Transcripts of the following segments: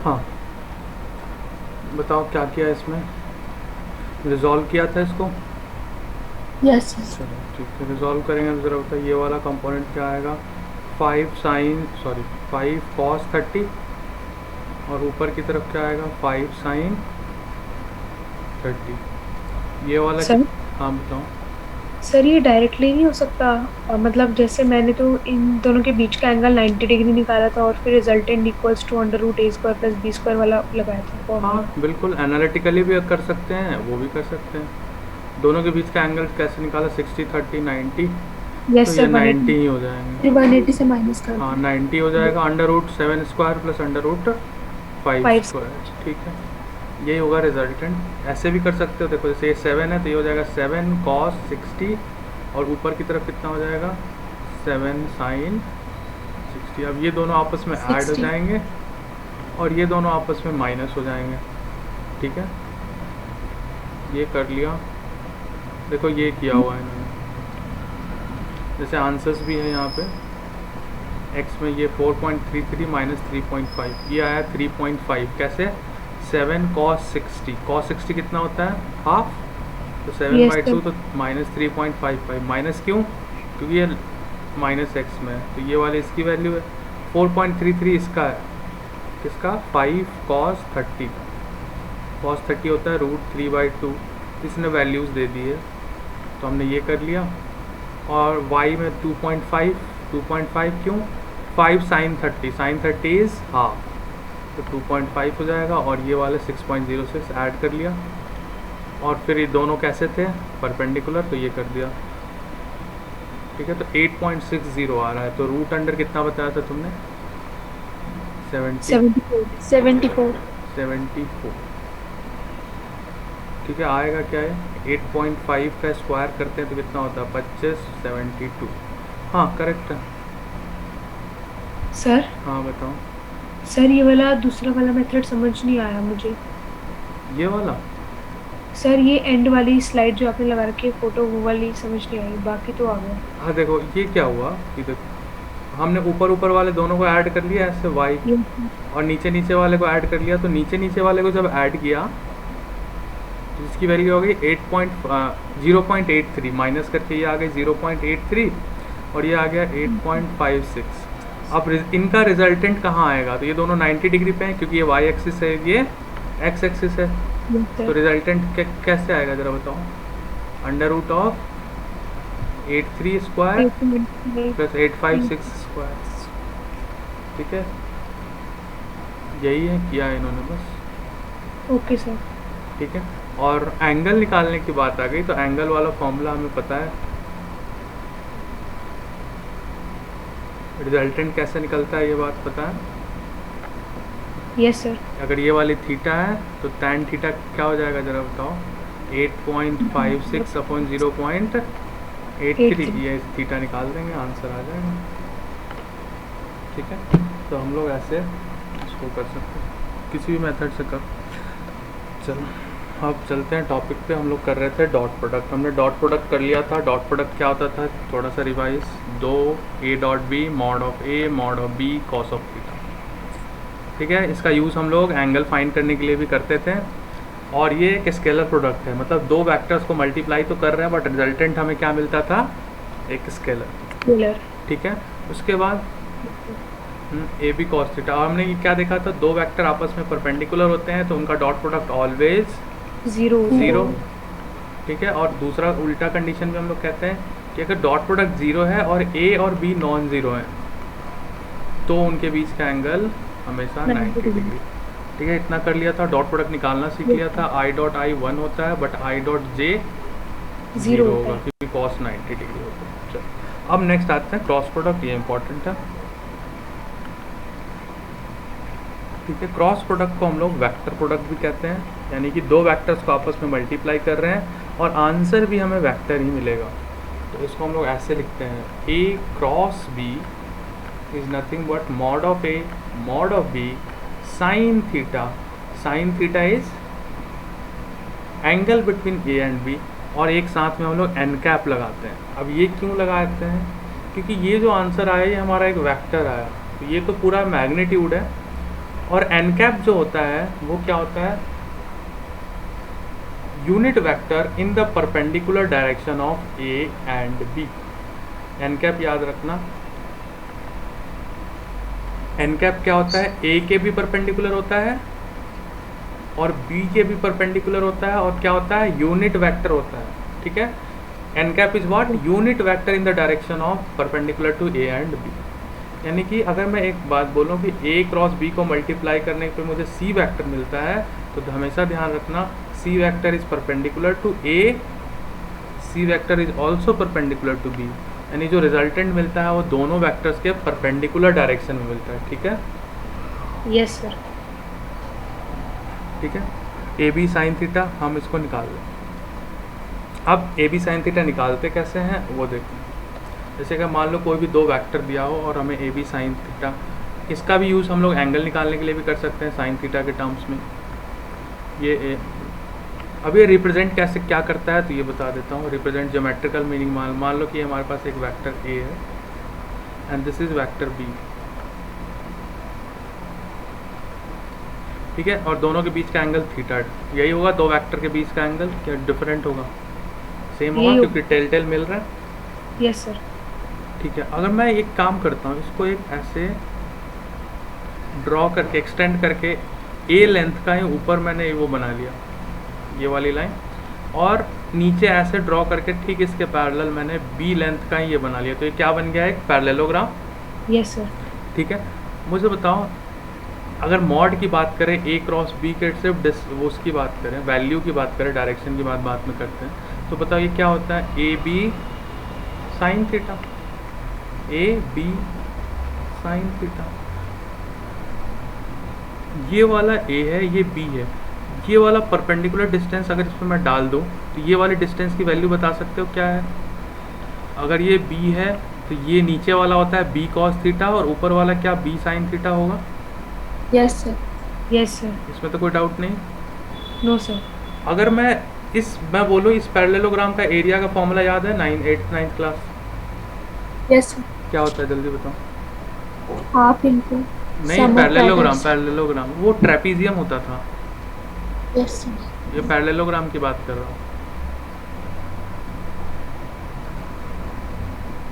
हाँ, बताओ क्या किया इसमें, रिजॉल्व किया था इसको। Yes yes. चलो ठीक है, रिजॉल्व करेंगे तो ज़रा बताइए ये वाला कंपोनेंट क्या आएगा। 5 cos 30 और ऊपर की तरफ क्या आएगा 5 sin 30। ये वाला सर हाँ बताओ। सर ये डायरेक्टली नहीं हो सकता। मतलब जैसे मैंने तो इन दोनों के बीच का एंगल 90 डिग्री निकाला था और फिर resultant equals to under root a square plus b square वाला लगाया था हाँ फॉर्मूला। बिल्कुल, एनालिटिकली भी कर सकते हैं, वो भी कर सकते हैं। दोनों के बीच का एंगल कैसे निकाला, 60 30 90, तो यस ये सर 90 180। ही हो जाएंगे। फिर 180 से माइनस कर हाँ दो। 90 हो जाएगा, under root 7 square plus under root 5 5। Square, ठीक है। यही होगा रिजल्टेंट। ऐसे भी कर सकते हो, देखो जैसे ये 7 है तो ये हो जाएगा 7 cos 60 और ऊपर की तरफ कितना हो जाएगा 7 sin 60। अब ये दोनों आपस में ऐड हो 60। जाएंगे और ये दोनों आपस में माइनस हो जाएंगे, ठीक है। ये कर लिया, देखो ये किया हुआ है इन्होंने, जैसे आंसर्स भी है यहाँ पे। एक्स में ये 4.33 माइनस 3.5, ये आया 3.5। कैसे, 7 cos 60 कितना होता है हाफ, तो seven yes by sir. Two तो -3.55। माइनस क्यों, क्योंकि ये माइनस एक्स में है, तो ये वाले इसकी वैल्यू है। 4.33 इसका है, किसका 5 cos 30 का। cos 30 होता है √3/2, इसने वैल्यूज़ दे दी है, तो हमने ये कर लिया। और y में 2.5, 2.5 क्यों, 5 sin 30 इज़ हाफ, तो 2.5 हो जाएगा। और ये वाले 6.06 ऐड कर लिया, और फिर ये दोनों कैसे थे परपेंडिकुलर, तो ये कर दिया, ठीक है। तो 8.60 आ रहा है, तो रूट अंडर कितना बताया था तुमने, 70 74। 74। 74, ठीक है। आएगा क्या है 8.5 का स्क्वायर करते हैं तो कितना होता है 25, 72। हाँ करेक्ट है। सर हाँ बताओ। सर ये वाला दूसरा वाला मेथड समझ नहीं आया मुझे। ये वाला, सर ये एंड वाली स्लाइड जो आपने लगा रखी है फोटो, वो वाली समझ नहीं आई, बाकी तो आ गया। हाँ देखो ये क्या हुआ कि देखो हमने ऊपर ऊपर वाले दोनों को ऐड कर लिया ऐसे वाई, Yes, और नीचे नीचे वाले को ऐड कर लिया, तो नीचे नीचे वाले को जब ऐड किया तो इसकी वैल्यू हो गई 0.83, माइनस करके ये आ गई 0.83 और ये आ गया 8.56। अब इनका रिजल्टेंट कहाँ आएगा, तो ये दोनों 90 डिग्री पे हैं क्योंकि ये वाई एक्सिस है, ये एक्स एक्सिस है, yes, तो sir. रिजल्टेंट कैसे आएगा ज़रा बताओ। Under root of 83 square 8.5. Plus 856 square, ठीक है। यही है किया है इन्होंने बस, ओके सर। ठीक है। और एंगल निकालने की बात आ गई, तो एंगल वाला फॉर्मूला हमें पता है, रिजल्टेंट कैसे निकलता है ये बात पता है। Yes sir. अगर ये वाली थीटा है तो tan थीटा क्या हो जाएगा ज़रा बताओ, 8.56 अपॉन 0.83, 8.3. ये थीटा निकाल देंगे आंसर आ जाएगा, ठीक है। तो हम लोग ऐसे इसको कर सकते हैं, किसी भी मेथड से कर। चलो अब चलते हैं टॉपिक पे। हम लोग कर रहे थे डॉट प्रोडक्ट, हमने डॉट प्रोडक्ट कर लिया था। डॉट प्रोडक्ट क्या होता था, थोड़ा सा रिवाइज, दो a dot b mod of a mod of b cos of theta, ठीक है। इसका यूज़ हम लोग एंगल फाइंड करने के लिए भी करते थे। और ये एक स्केलर प्रोडक्ट है, मतलब दो वेक्टर्स को मल्टीप्लाई तो कर रहे हैं बट रिजल्टेंट हमें क्या मिलता था, एक स्केलर, स्केलर. ठीक है। उसके बाद ए बी कॉस थीटा, और हमने ये क्या देखा था, दो वेक्टर आपस में परपेंडिकुलर होते हैं तो उनका डॉट प्रोडक्ट ऑलवेज जीरो होता है. ज़ीरो, ठीक है। और दूसरा उल्टा कंडीशन भी हम लोग कहते हैं कि अगर डॉट प्रोडक्ट ज़ीरो है और ए और बी नॉन ज़ीरो हैं तो उनके बीच का एंगल हमेशा 90 90 डिग्री, ठीक है। इतना कर लिया था, डॉट प्रोडक्ट निकालना सीख लिया था। आई डॉट आई 1 होता है but I dot J zero zero होता होगा है. क्योंकि कॉस 90 डिग्री होता है। चलो अब नेक्स्ट आते हैं क्रॉस प्रोडक्ट, ये इंपॉर्टेंट है, ठीक है। क्रॉस प्रोडक्ट को हम लोग वेक्टर प्रोडक्ट भी कहते हैं, यानी कि दो वेक्टर्स को आपस में मल्टीप्लाई कर रहे हैं और आंसर भी हमें वेक्टर ही मिलेगा। तो इसको हम लोग ऐसे लिखते हैं, A cross B is nothing but mod of A mod of B sine theta, sine theta is angle between A and B, और एक साथ में हम लोग एन कैप लगाते हैं। अब ये क्यों लगाते हैं, क्योंकि ये जो आंसर आया ये हमारा एक वेक्टर आया, तो ये तो पूरा मैग्नीट्यूड है और एन कैप जो होता है वो क्या होता है, unit vector in the perpendicular direction of a and b. N cap याद रखना, एन कैप क्या होता है, ए के भी परपेंडिकुलर होता है और बी के भी परपेंडिकुलर होता है, और क्या होता है, यूनिट वेक्टर होता है, ठीक है। N cap is what, unit vector in the direction of perpendicular to a and b. यानी कि अगर मैं एक बात बोलूँ कि ए क्रॉस बी को मल्टीप्लाई करने पे मुझे सी वेक्टर मिलता है, तो हमेशा ध्यान रखना C vector is perpendicular to A, C vector is also perpendicular to B. यानी जो रिजल्टेंट मिलता है वो दोनों वेक्टर्स के परपेंडिकुलर डायरेक्शन में मिलता है, ठीक है। Yes sir. ठीक है, ए बी साइन थीटा हम इसको निकाल लें। अब ए बी साइन थीटा निकालते कैसे हैं वो देखो। जैसे कि मान लो कोई भी दो वेक्टर दिया हो और हमें ए बी साइन थीटा, इसका भी यूज़ हम लोग एंगल निकालने के लिए भी कर सकते हैं साइन थीटा के टर्म्स में। ये अब ये रिप्रेजेंट कैसे क्या करता है तो ये बता देता हूँ। रिप्रेजेंट ज्योमेट्रिकल मीनिंग, मान लो कि हमारे पास एक वेक्टर ए है and this is vector b, ठीक है, और दोनों के बीच का एंगल थीटा, यही होगा दो वेक्टर के बीच का एंगल, क्या डिफरेंट होगा, सेम होगा क्योंकि टेल टेल मिल रहा है। Yes sir. ठीक है, अगर मैं एक काम करता हूँ, इसको एक ऐसे ड्रॉ करके एक्सटेंड करके ए लेंथ का ही ऊपर मैंने वो बना लिया, ये वाली लाइन, और नीचे ऐसे ड्रॉ करके ठीक इसके पैरेलल मैंने बी लेंथ का ही ये बना लिया, तो ये क्या बन गया, एक पैरेललोग्राम। Yes sir. ठीक है, मुझे बताओ अगर मॉड की बात करें ए क्रॉस बी के, सिर्फ वो उसकी बात करें, वैल्यू की बात करें, डायरेक्शन की बात में करते हैं, तो बताओ ये क्या होता है, a b sine theta, a b sine theta. ये वाला ए है, ये बी है, ये वाला परपेंडिकुलर डिस्टेंस अगर इसमें मैं डाल दूँ तो ये वाले डिस्टेंस की वैल्यू बता सकते हो क्या है। अगर ये बी है तो ये नीचे वाला होता है बी कॉस थीटा और ऊपर वाला क्या बी साइन थीटा होगा। Yes sir. Yes sir. इसमें तो कोई डाउट नहीं। No sir. अगर मैं बोलूँ इस पैरेललोग्राम का एरिया का फॉर्मूला याद है 9th क्लास? Yes sir. क्या होता है जल्दी बताओ। हाफ इनटू नहीं, पैरेललोग्राम वो ट्रेपीजियम होता था। Yes sir. ये पैरेललोग्राम की बात कर रहा हूँ।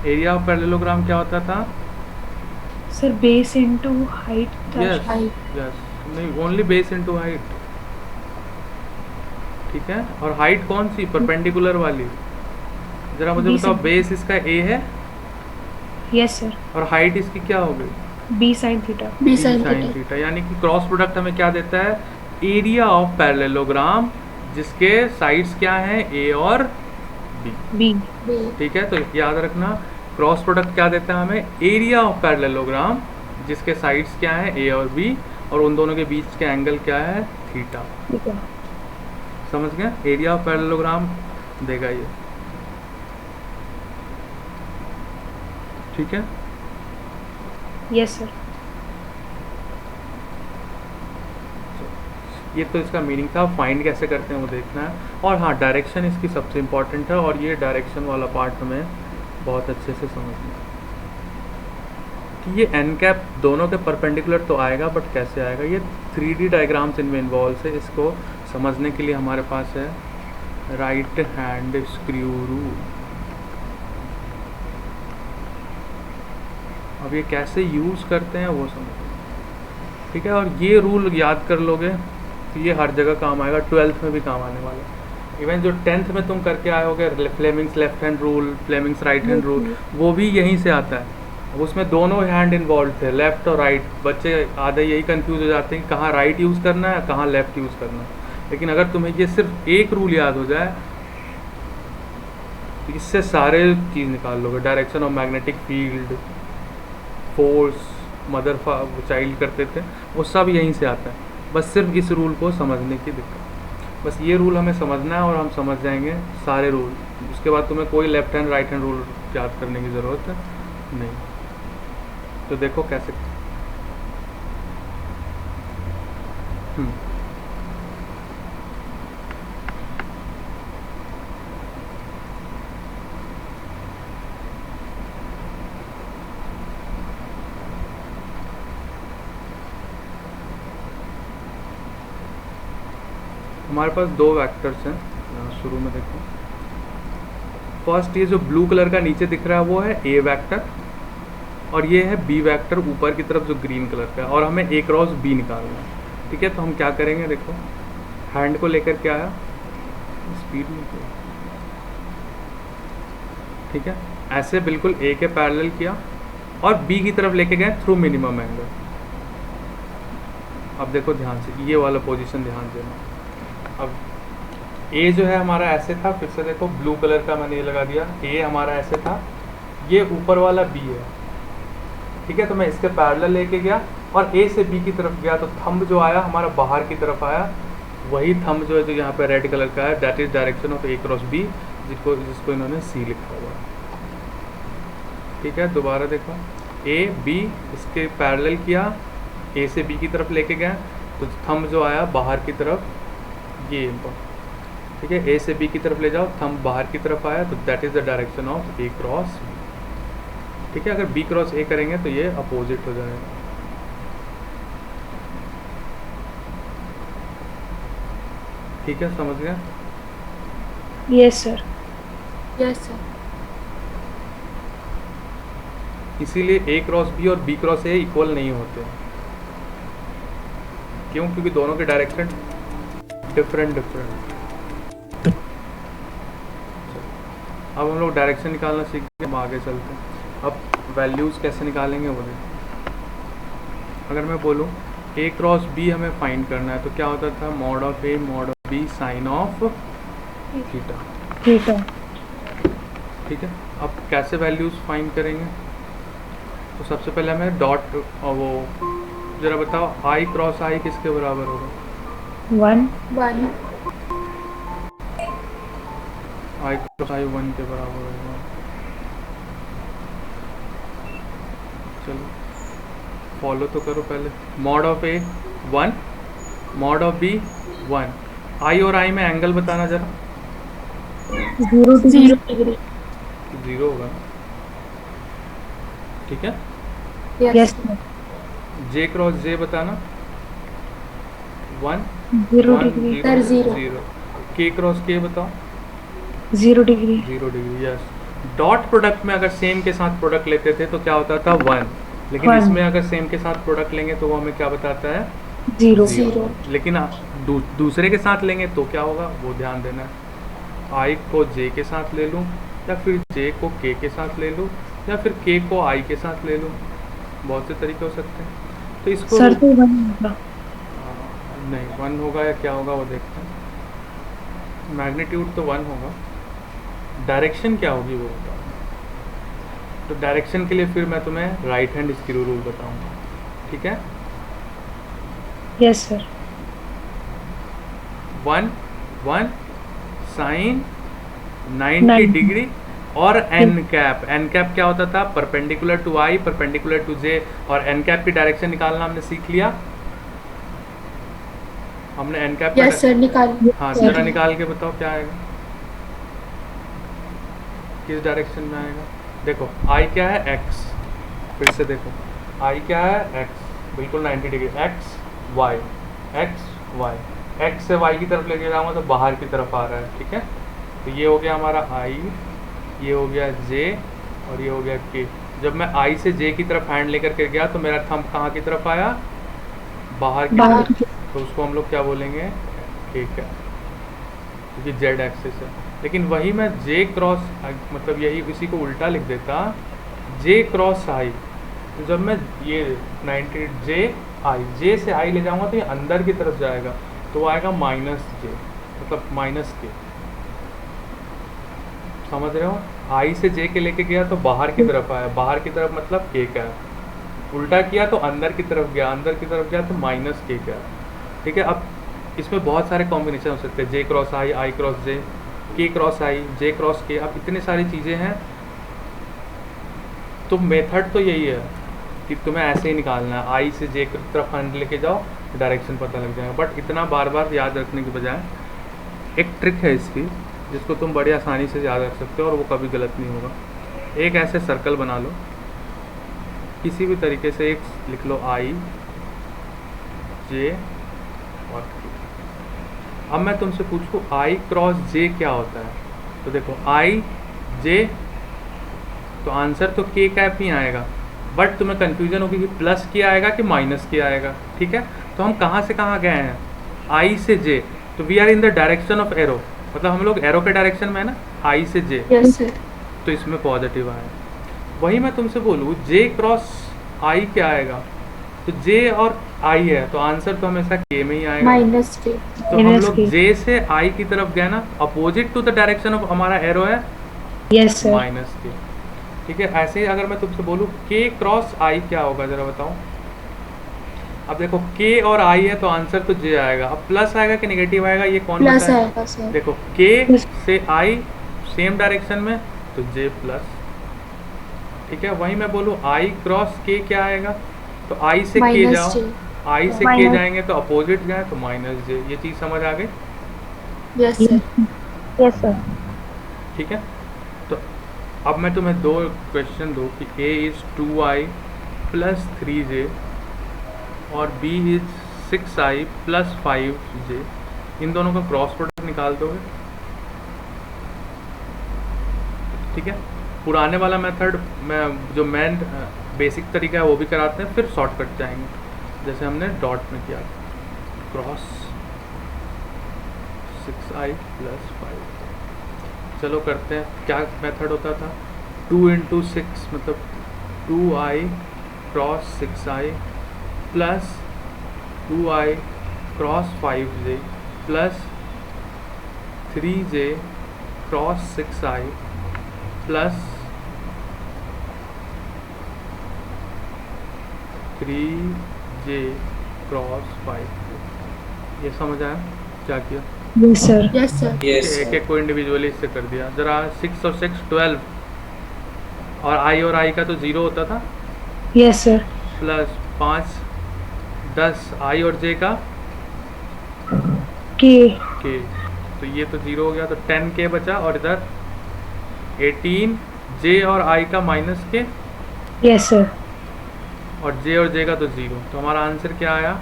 एरिया ऑफ पैरेललोग्राम क्या होता था sir? Base into height. Yes नहीं, ओनली बेस इनटू हाइट, ठीक है। और हाइट कौन सी, परपेंडिकुलर वाली। जरा मुझे बताओ, बेस इसका ए है। Yes sir. और हाइट इसकी क्या हो गई, b sine theta. B sine theta. यानी कि क्रॉस प्रोडक्ट हमें क्या देता है, एरिया ऑफ पैरेललोग्राम जिसके साइड्स क्या हैं, ए और बी। ठीक है, तो याद रखना क्रॉस प्रोडक्ट क्या देता है हमें, एरिया ऑफ पैरेललोग्राम जिसके साइड्स क्या हैं, ए और बी, और उन दोनों के बीच के एंगल क्या है, थीटा। समझ गए, एरिया ऑफ पैरेललोग्राम देगा ये, ठीक है। Yes sir. ये तो इसका मीनिंग था, फाइंड कैसे करते हैं वो देखना है। और हाँ, डायरेक्शन इसकी सबसे इम्पोर्टेंट है, और ये डायरेक्शन वाला पार्ट हमें बहुत अच्छे से समझना है कि ये एन कैप दोनों के परपेंडिकुलर तो आएगा, बट कैसे आएगा, ये 3D डायग्राम्स इनमें इन्वॉल्व है। इसको समझने के लिए हमारे पास है राइट हैंड स्क्रू रूल। अब ये कैसे यूज़ करते हैं वो समझो, ठीक है। और ये रूल याद कर लोगे तो ये हर जगह काम आएगा, 12th में भी काम आने वाला है। इवन जो 10th में तुम करके आए होगे, Fleming's left hand rule, Fleming's right hand rule, वो भी यहीं से आता है। उसमें दोनों हैंड इन्वॉल्व थे, लेफ्ट और राइट। बच्चे आधे यही कंफ्यूज हो जाते हैं कि कहाँ राइट यूज़ करना है, कहाँ लेफ्ट यूज़ करना है। लेकिन अगर तुम्हें ये सिर्फ एक रूल याद हो जाए तो इससे सारे चीज़ निकाल लोगे। Direction of magnetic field, force, mother child करते थे, वो सब यहीं से आता है। बस सिर्फ इस रूल को समझने की दिक्कत, बस ये रूल हमें समझना है और हम समझ जाएंगे सारे रूल। उसके बाद तुम्हें कोई left hand right hand rule याद करने की ज़रूरत नहीं। तो देखो कैसे। हमारे पास दो वेक्टर्स हैं, शुरू में देखो। फर्स्ट ये जो ब्लू कलर का नीचे दिख रहा है वो है ए वेक्टर, और ये है बी वेक्टर ऊपर की तरफ जो ग्रीन कलर का है, और हमें ए क्रॉस बी निकालना है। ठीक है, तो हम क्या करेंगे, देखो हैंड को लेकर के आया, स्पीड में किया। ठीक है, ऐसे बिल्कुल ए के पैरेलल किया और बी की तरफ लेके गए थ्रू मिनिमम एंगल। अब देखो ध्यान से, ये वाला पोजीशन ध्यान देना। अब ए जो है हमारा ऐसे था, फिर से देखो ब्लू कलर का मैंने ये लगा दिया, ए हमारा ऐसे था, ये ऊपर वाला बी है। ठीक है, तो मैं इसके पैरेलल लेके गया और ए से बी की तरफ गया, तो थंब जो आया हमारा बाहर की तरफ आया, वही थंब जो है जो यहाँ पे रेड कलर का है, that is direction of a cross b, जिसको इन्होंने सी लिखा हुआ है। ठीक है, दोबारा देखो, ए बी इसके पैरेलल किया, ए से बी की तरफ लेके गया, तो थंब जो आया बाहर की तरफ, ये ठीक है, ए से बी की तरफ ले जाओ, थंब बाहर की तरफ आया, तो that is the direction of a cross b. ठीक है, अगर बी क्रॉस ए करेंगे तो ये अपोजिट हो जाएगा। ठीक है, समझ गया? Yes sir. Yes sir. इसीलिए ए क्रॉस बी और बी क्रॉस ए इक्वल नहीं होते। क्यों? क्योंकि दोनों के डायरेक्शन डिफरेंट। अब हम लोग डायरेक्शन निकालना सीख गए, हम आगे चलते हैं। अब वैल्यूज़ कैसे निकालेंगे वो देखो। अगर मैं बोलूँ ए क्रॉस बी हमें फाइंड करना है, तो क्या होता था, mod of A mod of B sine of theta. ठीक है, अब कैसे वैल्यूज़ फाइंड करेंगे, तो सबसे पहले हमें डॉट, वो ज़रा बताओ, आई क्रॉस आई किसके बराबर होगा? 1। आई क्रॉस आई 1 के बराबर होगा। चलो फॉलो तो करो पहले। Mod of a 1, mod of b 1। I और आई में एंगल बताना जरा। 0 डिग्री। 0 होगा, ठीक है। यस जे क्रॉस जे बताना, 1 0 1 डिग्री। 0। के क्रॉस के बताओ, 0 degree. 0 degree. Yes, dot product में अगर सेम के साथ प्रोडक्ट लेते थे तो क्या होता था, 1, लेकिन 1। इसमें अगर सेम के साथ प्रोडक्ट लेंगे तो वो हमें क्या बताता है, 0। लेकिन दूसरे के साथ लेंगे तो क्या होगा, वो ध्यान देना है। आई को जे के साथ ले लूँ, या फिर जे को के साथ ले लूँ, या फिर के को आई के साथ ले लूँ, बहुत से तरीके हो सकते हैं। तो इसको सर तो 1 होगा। नहीं 1 होगा या क्या होगा वो देखते हैं। मैग्नीट्यूड तो 1 होगा, डायरेक्शन क्या होगी वो बताओ। तो डायरेक्शन के लिए फिर मैं तुम्हें राइट हैंड स्क्रू रूल बताऊंगा, ठीक है। Yes sir. 1 1 साइन 90 डिग्री और एन कैप। एन कैप क्या होता था, perpendicular to i, perpendicular to j, और एन कैप की डायरेक्शन निकालना हमने सीख लिया। हमने एन कैप यस सर, निकाल। हाँ, जरा निकाल के बताओ क्या आएगा, किस डायरेक्शन में आएगा। देखो आई क्या है, एक्स। फिर से देखो आई क्या है, एक्स, बिल्कुल 90 degree, X Y, X Y. X से वाई की तरफ लेके जाऊंगा तो बाहर की तरफ आ रहा है, ठीक है। तो ये हो गया हमारा आई, ये हो गया जे, और ये हो गया के। जब मैं आई से जे की तरफ हैंड लेकर के गया तो मेरा थंब कहाँ की तरफ आया, बाहर की तरफ। तो उसको हम लोग क्या बोलेंगे, ठीक है, क्योंकि जेड एक्सिस है। लेकिन वही मैं जे क्रॉस, मतलब यही इसी को उल्टा लिख देता, जे क्रॉस आई। तो जब मैं ये 90 जे आई, जे से आई ले जाऊंगा तो ये अंदर की तरफ जाएगा, तो वो आएगा माइनस जे, मतलब माइनस के। समझ रहे हो, आई से जे के लेके गया तो बाहर की तरफ आया, बाहर की तरफ मतलब के का है। उल्टा किया तो अंदर की तरफ गया, अंदर की तरफ गया तो माइनस के का है, ठीक है। अब इसमें बहुत सारे कॉम्बिनेशन हो सकते हैं, जे क्रॉस आई, आई क्रॉस जे, के क्रॉस आई, जे क्रॉस के। अब इतनी सारी चीज़ें हैं, तो मेथड तो यही है कि तुम्हें ऐसे ही निकालना है, आई से जे की तरफ हैंड लेके जाओ, डायरेक्शन पता लग जाएगा। बट इतना बार बार याद रखने के बजाय एक ट्रिक है इसकी, जिसको तुम बड़ी आसानी से याद रख सकते हो और वो कभी गलत नहीं होगा। एक ऐसे सर्कल बना लो, किसी भी तरीके से एक लिख लो, आई जे और अब मैं तुमसे पूछूँ आई क्रॉस जे क्या होता है, तो देखो आई जे, तो आंसर तो के कैप ही आएगा, बट तुम्हें कन्फ्यूजन होगी कि प्लस के आएगा कि माइनस के आएगा। ठीक है, तो हम कहाँ से कहाँ गए हैं, आई से जे, तो we are in the direction of arrow, मतलब हम लोग एरो के डायरेक्शन में है ना, आई से जे, यस सर। तो इसमें पॉजिटिव आया। वही मैं तुमसे बोलूँ जे क्रॉस आई क्या आएगा, तो जे और आई है तो आंसर तो हमेशा के में ही आएगा। माइनस के। तो हम माइनस लोग के। जे से आई की तरफ गए ना, opposite to the direction of हमारा एरो है यस सर। Minus k. ठीक है, ऐसे ही अगर मैं तुमसे बोलूँ के क्रॉस आई क्या होगा, जरा बताओ। अब देखो के और आई है तो आंसर तो जे आएगा, अब प्लस आएगा कि नेगेटिव आएगा ये कौन प्लस बताएगा? आएगा सर। देखो के से आई सेम डायरेक्शन में तो जे प्लस। ठीक है, वहीं मैं बोलूँ आई क्रॉस के क्या आएगा, तो आई से के माइनस जाओ, जे। आई से के माइनस। जाएंगे तो अपोजिट जाए तो माइनस जे। ये चीज़ समझ आ गई? Yes sir. Yes sir. ठीक है, तो अब मैं तुम्हें दो क्वेश्चन दूँ कि A is 2i plus 3j और b is 6i plus 5j, इन दोनों का क्रॉस प्रोडक्ट निकाल दोगे। ठीक है, पुराने वाला मेथड में जो मेन बेसिक तरीका है वो भी कराते हैं, फिर शॉर्टकट जाएंगे जैसे हमने डॉट में किया, क्रॉस 6i प्लस 5। चलो करते हैं, क्या मेथड होता था, 2 इंटू 6 मतलब 2i cross 6i plus 2i cross 5j plus 3j cross 6i plus 3j cross 5। ये समझ आया क्या किया? Yes sir. Yes sir. एक एक को इंडिविजुअली इससे कर दिया। जरा 6 और 6 12, और i का तो 0 होता था, यस सर। प्लस 5 10 i और j का के। k, तो ये तो 0 हो गया, तो 10k बचा, और इधर 18 j और i का माइनस के, यस सर। और j और j का तो 0, तो हमारा आंसर क्या आया,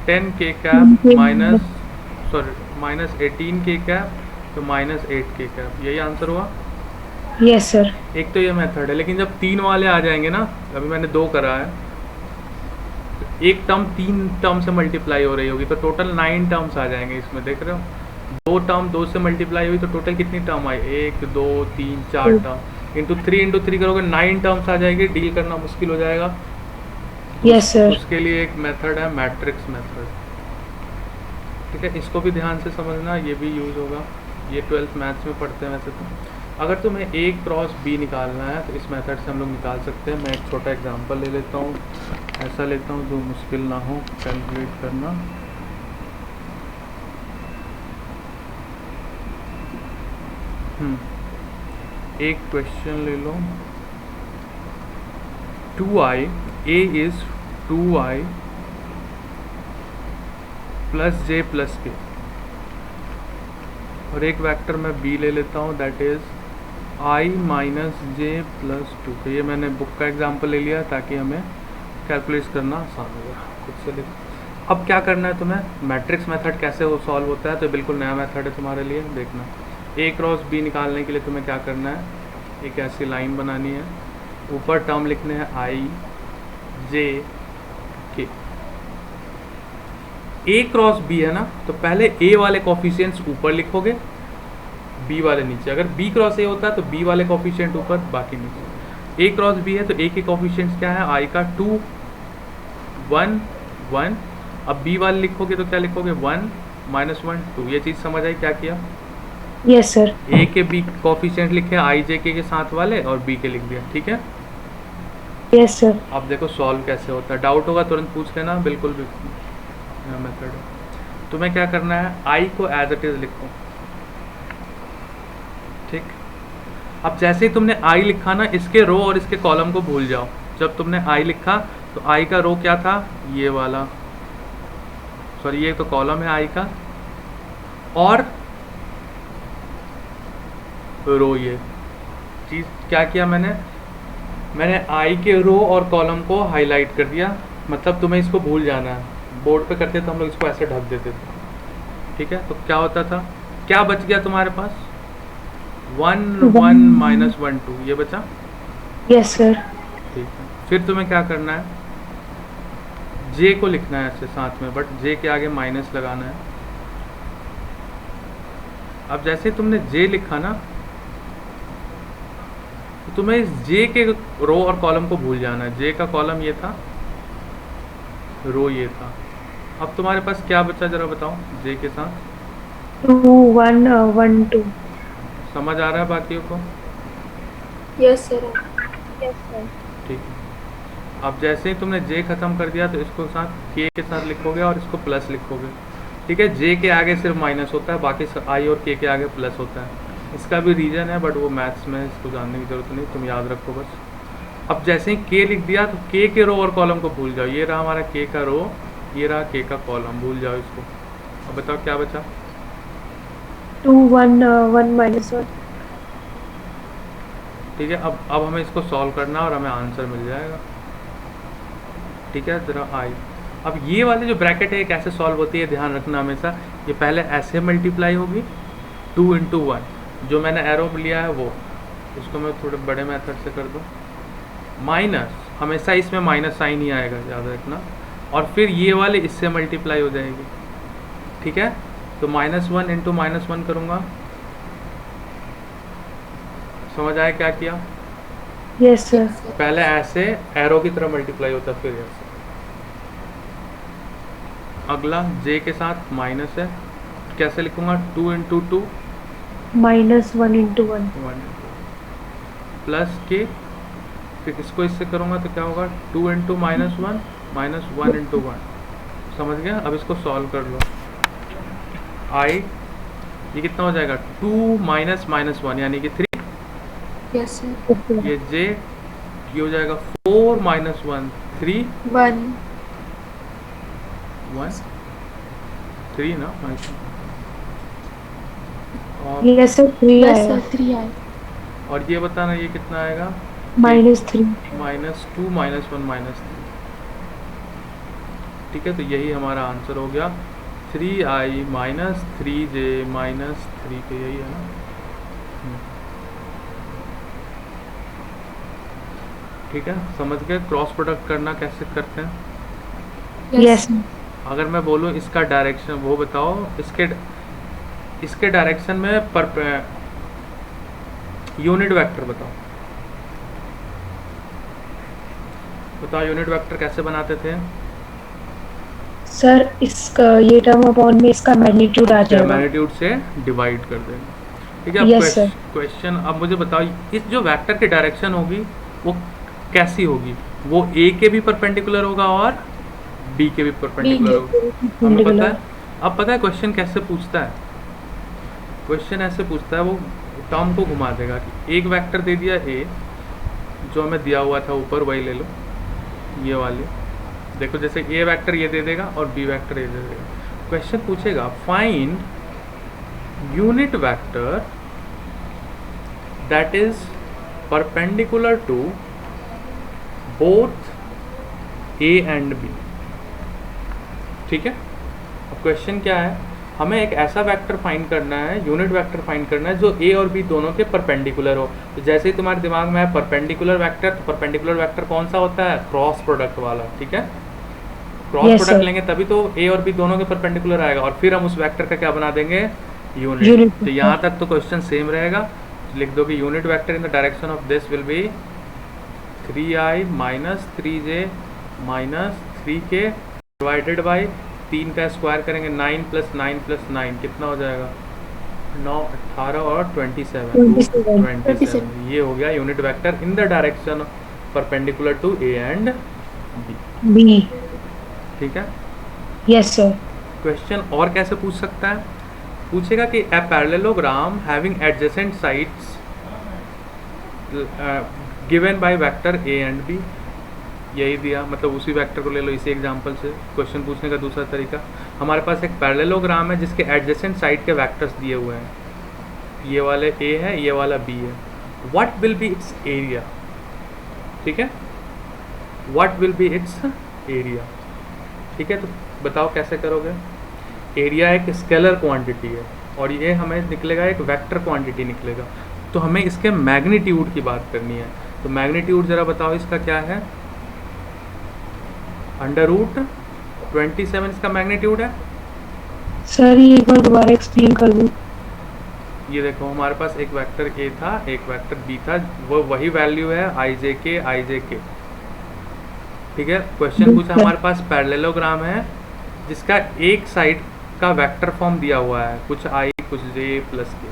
10k cap minus minus 18k cap तो माइनस 8k कैप, यही आंसर हुआ। Yes sir. एक तो ये मेथड है, लेकिन जब 3 वाले आ जाएंगे ना, अभी मैंने 2 करा है, तो एक टर्म 3 टर्म से मल्टीप्लाई हो रही होगी तो टोटल 9 टर्म्स आ जाएंगे इसमें, देख रहे हो, 2 टर्म 2 से मल्टीप्लाई हुई तो टोटल कितनी टर्म आई, 1 2 3 4 टर्म, इंटू 3 करोगे 9 टर्म्स आ जाएगी, डील करना मुश्किल हो जाएगा। Yes sir. उसके लिए एक मेथड है मैट्रिक्स मेथड। ठीक है, इसको भी ध्यान से समझना, ये भी यूज़ होगा, ये 12th मैथ्स में पढ़ते हैं वैसे तो। अगर तुम्हें a क्रॉस b निकालना है तो इस मेथड से हम लोग निकाल सकते हैं। मैं एक छोटा एग्जांपल ले लेता हूँ, ऐसा लेता हूँ जो मुश्किल ना हो कैलकुलेट करना। एक क्वेश्चन ले लो, 2i, a is 2i plus j plus k, और एक वेक्टर मैं b ले लेता हूँ that is i minus J plus 2। ये मैंने बुक का एग्जांपल ले लिया ताकि हमें कैलकुलेट करना आसान होगा, खुद से लिख। अब क्या करना है तुम्हें, मैट्रिक्स मेथड कैसे वो सॉल्व होता है, तो बिल्कुल नया मेथड है तुम्हारे लिए, देखना। a क्रॉस b निकालने के लिए तुम्हें क्या करना है, एक ऐसी लाइन बनानी है, ऊपर टर्म लिखने हैं i j k। a cross b है ना, तो पहले a वाले कोफिशिएंट्स ऊपर लिखोगे, b वाले नीचे। अगर b क्रॉस a होता है तो b वाले कोफिशिएंट ऊपर, बाकी नीचे। a क्रॉस b है तो a के कोफिशिएंट्स क्या है, i का 2 1 1, अब b वाले लिखोगे तो क्या लिखोगे, 1 माइनस 1 2। ये चीज़ समझ आई क्या किया? Yes sir. a के b कोफिशिएंट लिखे i j k के साथ वाले, और b के लिख दिया। ठीक है, यस सर। अब देखो सॉल्व कैसे होता है, डाउट होगा तुरंत पूछ लेना, बिल्कुल भी मेथड है। तुम्हें क्या करना है, i को एज इट इज लिखो। ठीक, अब जैसे ही तुमने i लिखा ना, इसके रो और इसके कॉलम को भूल जाओ। जब तुमने i लिखा तो i का रो क्या था, ये वाला, सॉरी ये तो कॉलम है i का, और रो ये चीज़ क्या किया मैंने i के रो और कॉलम को हाईलाइट कर दिया, मतलब तुम्हें इसको भूल जाना है। बोर्ड पे करते तो हम लोग इसको ऐसे ढक देते थे, ठीक है, तो क्या होता था, क्या बच गया तुम्हारे पास, 1 1 माइनस 1 2, ये बचा। Yes sir. ठीक है, फिर तुम्हें क्या करना है, जे को लिखना है ऐसे साथ में, बट जे के आगे माइनस लगाना है। अब जैसे ही तुमने जे लिखा ना, तो तुम्हें इस जे के रो और कॉलम को भूल जाना है। जे का कॉलम ये था, रो ये था। अब तुम्हारे पास क्या बचा जरा बताओ, जे के साथ। 2 1 1 2। समझ आ रहा है बाकियों को? Yes sir. Yes sir. ठीक है, अब जैसे ही तुमने जे खत्म कर दिया तो इसको साथ के साथ लिखोगे और इसको प्लस लिखोगे। ठीक है, जे के आगे सिर्फ माइनस होता है, बाकी आई और के आगे प्लस होता है। इसका भी रीज़न है, बट वो मैथ्स में इसको जानने की ज़रूरत नहीं, तुम याद रखो बस। अब जैसे ही के लिख दिया तो के रो और कॉलम को भूल जाओ। ये रहा हमारा के का रो, ये रहा के का कॉलम, भूल जाओ इसको। अब बताओ क्या बचा। 2 1 1 माइनस 1। ठीक है, अब हमें इसको सॉल्व करना और हमें आंसर मिल जाएगा। ठीक है, ज़रा आई। अब ये वाली जो ब्रैकेट है ये कैसे सॉल्व होती है ध्यान रखना हमेशा। ये पहले ऐसे मल्टीप्लाई होगी 2 इंटू 1, जो मैंने एरो लिया है वो, इसको मैं थोड़े बड़े मेथड से कर दूँ। माइनस, हमेशा इसमें माइनस साइन ही आएगा, याद रखना। और फिर ये वाले इससे मल्टीप्लाई हो जाएगी। ठीक है, तो -1 इंटू -1 करूँगा। समझ आया क्या किया? Yes sir. पहले ऐसे एरो की तरह मल्टीप्लाई होता, फिर ऐसे। अगला जे के साथ माइनस है, कैसे लिखूंगा, 2 इंटू 2 -1 इंटू 1। 1 प्लस के, फिर इसको इससे करूँगा तो क्या होगा, 2 इंटू -1 -1 इंटू 1। समझ गया? अब इसको सॉल्व कर लो। आई, ये कितना हो जाएगा, 2 माइनस -1 यानी कि 3। Yes sir. ये जे, ये हो जाएगा 4 माइनस 1 3 1। 1 3 ना। और यस सर 3 यस आएगा। सर 3 आए। और ये बताना ये कितना आएगा, -3। -2 -1 -3। ठीक है, तो यही हमारा आंसर हो गया, 3i minus 3j minus 3k, यही है ना। ठीक है, समझ गए क्रॉस प्रोडक्ट करना कैसे करते हैं। यस। अगर मैं बोलूँ इसका डायरेक्शन वो बताओ, इसके डायरेक्शन में यूनिट वेक्टर बताओ। बताओ यूनिट वेक्टर कैसे बनाते थे। सर इसका ये टर्म अपॉन में इसका मैग्नीट्यूड आ जाएगा। मैग्नीट्यूड से डिवाइड कर देंगे। ठीक है, Yes, sir. अब क्वेश्चन, अब मुझे बताओ इस जो वेक्टर की डायरेक्शन होगी वो कैसी होगी। वो ए के भी परपेंडिकुलर होगा और बी के भी परपेंडिकुलर होगा, हमें पता है। अब पता है क्वेश्चन कैसे पूछता है, क्वेश्चन ऐसे पूछता है, वो टर्म को घुमा देगा कि एक वेक्टर दे दिया ए, जो हमें दिया हुआ था ऊपर, वही ले लो, ये वाली देखो, जैसे ए वेक्टर ये दे देगा और बी वेक्टर ये दे देगा। क्वेश्चन पूछेगा find unit vector that is perpendicular to both a and b. ठीक है, अब क्वेश्चन क्या है, हमें एक ऐसा वेक्टर फाइंड करना है, यूनिट वेक्टर फाइंड करना है जो ए और बी दोनों के परपेंडिकुलर हो। तो जैसे ही तुम्हारे दिमाग में है परपेंडिकुलर वेक्टर, तो परपेंडिकुलर वेक्टर कौन सा होता है, क्रॉस प्रोडक्ट वाला। ठीक है, क्रॉस Yes, प्रोडक्ट sir. लेंगे तभी तो ए और बी दोनों के परपेंडिकुलर आएगा, और फिर हम उस वेक्टर का क्या बना देंगे, यूनिट। Unit. तो यहाँ तक तो क्वेश्चन सेम रहेगा, लिख दो कि unit vector in the direction of this will be 3i minus 3j minus 3k divided by 3 का स्क्वायर करेंगे 9 प्लस 9 प्लस 9 कितना हो जाएगा, 9 18 और 27 27। ये हो गया unit vector in the direction perpendicular to a and b. B. ठीक है, यस सर। क्वेश्चन और कैसे पूछ सकता है, पूछेगा कि a parallelogram having adjacent sides given by vector a and b. यही दिया, मतलब उसी वेक्टर को ले लो, इसी एग्जांपल से क्वेश्चन पूछने का दूसरा तरीका, हमारे पास एक पैरेललोग्राम है जिसके एडजेसेंट साइड के वेक्टर्स दिए हुए हैं, ये वाले ए है, ये वाला बी है। What will be it's area. ठीक है, what will be it's area. ठीक है, तो बताओ कैसे करोगे। एरिया एक स्केलर क्वांटिटी है और ये हमें निकलेगा एक वेक्टर क्वांटिटी निकलेगा। तो हमें इसके मैग्नीट्यूड की बात करनी है। तो मैग्नीट्यूड ज़रा बताओ इसका क्या है? √27 इसका मैग्नीट्यूड है। सर ये एक बार दोबारा एक्सप्लेन कर दूँ? ये देखो हमारे पास एक वेक्टर ए था, एक वेक्टर बी था, वो वही वैल्यू है आई जे के। ठीक है, क्वेश्चन पूछा हमारे पास पैरेललोग्राम है जिसका एक साइड का वेक्टर फॉर्म दिया हुआ है, कुछ आई कुछ जे प्लस के।